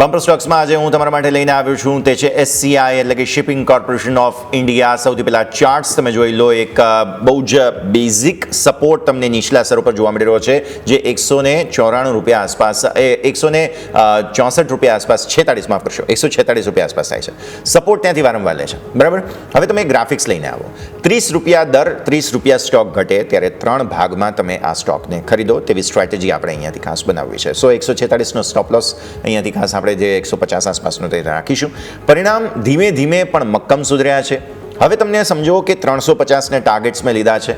Bumper સ્ટોક્સમાં આજે હું તમારા માટે લઈને આવ્યો છું તે છે SCI એટલે કે શિપિંગ કોર્પોરેશન ઓફ ઇન્ડિયા. સૌથી પહેલાં ચાર્ટ્સ તમે જોઈ લો. એક બહુ જ બેઝિક સપોર્ટ તમને નીચલા સ્તર ઉપર જોવા મળી રહ્યો છે જે 194 રૂપિયા આસપાસ 164 રૂપિયા આસપાસ 46 માફ કરશો 146 રૂપિયા આસપાસ થાય છે. સપોર્ટ ત્યાંથી વારંવાર લે છે, બરાબર. હવે તમે ગ્રાફિક્સ લઈને આવો. 30 રૂપિયા દર 30 રૂપિયા સ્ટોક ઘટે ત્યારે 3 ભાગમાં તમે આ સ્ટોકને ખરીદો તેવી સ્ટ્રેટેજી આપણે અહીંયાથી ખાસ બનાવવી છે. 146નો સ્ટોપ લોસ અહીંયાથી ખાસ આપણે જે 150 આસપાસનો તે રાખીશું. પરિણામ ધીમે ધીમે પણ મક્કમ સુધર્યા છે. હવે તમને સમજો કે 350ને ટાર્ગેટ્સ મેં લીધા છે.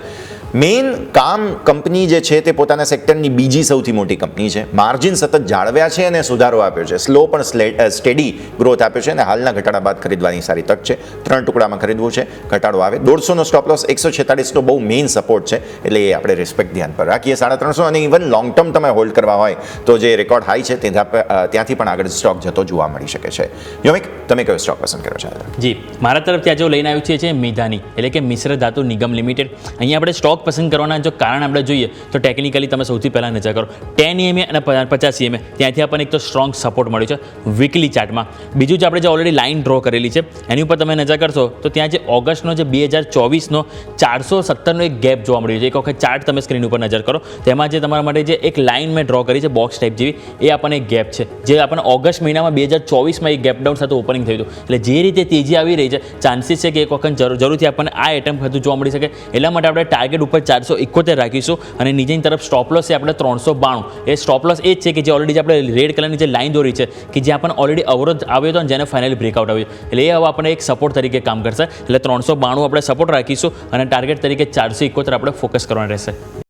મેઇન કામ કંપની જે છે તે પોતાના સેક્ટરની બીજી સૌથી મોટી કંપની છે. માર્જિન સતત જાળવ્યા છે અને સુધારો આપ્યો છે. સ્લો પણ સ્ટેડી ગ્રોથ આપ્યો છે અને હાલના ઘટાડા બાદ ખરીદવાની સારી તક છે. 3 ટુકડામાં ખરીદવું છે, ઘટાડો આવે. 150નો સ્ટોપ લોસ 146નો બહુ મેઇન સપોર્ટ છે એટલે એ આપણે રિસ્પેક્ટ ધ્યાન પર રાખીએ. 350 અને ઇવન લોંગ ટર્મ તમે હોલ્ડ કરવા હોય તો જે રેકોર્ડ હાઈ છે ત્યાંથી પણ આગળ સ્ટોક જતો જોવા મળી શકે છે. યોમિક, તમે કયો સ્ટોક પસંદ કર્યો છે? જી, મારા તરફથી આજે લઈને આવ્યું છે મિધાની એટલે કે મિશ્ર ધાતુ નિગમ લિમિટેડ. અહીંયા આપણે સ્ટોક પસંદ કરવાના જો કારણ આપણે જોઈએ તો ટેકનિકલી તમે સૌથી પહેલાં નજર કરો 10 EMA અને 50 EMA ત્યાંથી આપણને એક તો સ્ટ્રોંગ સપોર્ટ મળ્યો છે વીકલી ચાર્ટમાં. બીજું જે આપણે જે ઓલરેડી લાઇન ડ્રો કરેલી છે એની ઉપર તમે નજર કરશો તો ત્યાં જે ઓગસ્ટનો જે 2024નો 417નો એક ગેપ જોવા મળ્યો છે. એક વખત ચાર્ટ તમે સ્ક્રીન ઉપર નજર કરો તેમાં જે તમારા માટે જે એક લાઇન મેં ડ્રો કરી છે બોક્સ ટાઈપ જેવી, એ આપણને એક ગેપ છે જે આપણને ઓગસ્ટ મહિનામાં 2024માં એક ગેપ ડાઉન સાથે ઓપનિંગ થયું હતું. એટલે જે રીતે તેજી આવી રહી છે ચાન્સીસ છે કે એક વખત જરૂરથી આપણને આ એટેમ્પ હતું જોવા મળી શકે. એટલા માટે આપણે ટાર્ગેટ ઉપર 471 રાખીશું અને નીચેની તરફ સ્ટોપ લોસ છે આપણે 392. એ સ્ટોપ લોસ એ જ છે કે જે ઓલરેડી આપણે રેડ કલરની જે લાઇન દોરી છે કે જે આપણને ઓલરેડી અવરોધ આવ્યો હતો અને જેને ફાઇનલી બ્રેકઆઉટ આવ્યું છે. એટલે એ હવે આપણને એક સપોર્ટ તરીકે કામ કરશે. એટલે 392 આપણે સપોર્ટ રાખીશું અને ટાર્ગેટ તરીકે 471 આપણે ફોકસ કરવાનું રહેશે.